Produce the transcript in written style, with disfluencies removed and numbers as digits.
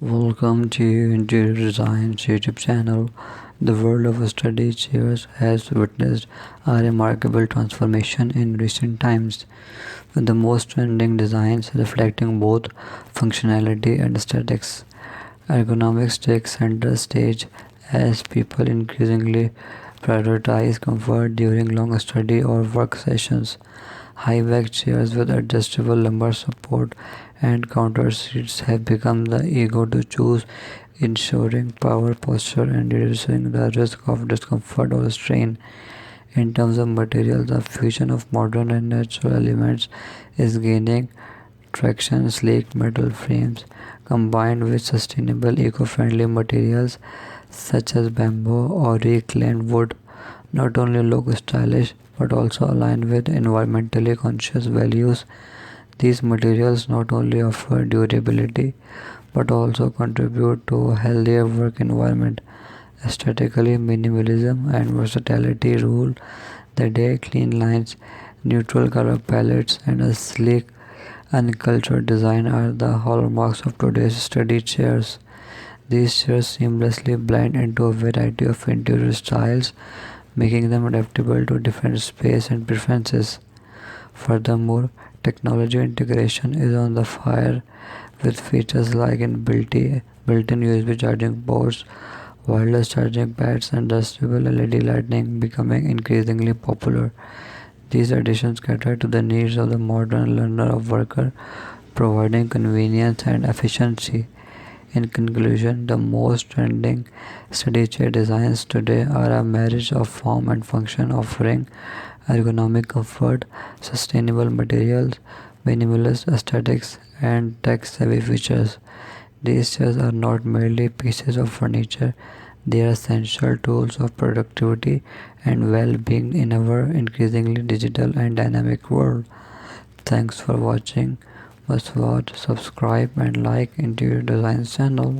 Welcome to Interior Design's YouTube channel. The world of study chairs has witnessed a remarkable transformation in recent times, with the most trending designs reflecting both functionality and aesthetics. Ergonomics takes center stage as people increasingly prioritize comfort during long study or work sessions. High-back chairs with adjustable lumbar support and counter seats have become the ego to choose, ensuring power, posture, and reducing the risk of discomfort or strain. In terms of materials, the fusion of modern and natural elements is gaining traction. Sleek metal frames combined with sustainable eco-friendly materials such as bamboo or reclaimed wood not only look stylish but also align with environmentally conscious values. These materials not only offer durability but also contribute to a healthier work environment. Aesthetically, minimalism and versatility rule the day. Clean lines, neutral color palettes, and a sleek, uncultured design are the hallmarks of today's study chairs. These chairs seamlessly blend into a variety of interior styles, making them adaptable to different space and preferences. Furthermore, technology integration is on the fire with features like built-in USB charging ports, wireless charging pads, and adjustable LED lighting becoming increasingly popular. These additions cater to the needs of the modern learner or worker, providing convenience and efficiency. In conclusion, the most trending study chair designs today are a marriage of form and function, offering ergonomic comfort, sustainable materials, minimalist aesthetics, and tech-savvy features. These chairs are not merely pieces of furniture, they are essential tools of productivity and well-being in our increasingly digital and dynamic world. Thanks for watching. Must watch, subscribe, and like Interior Design channel.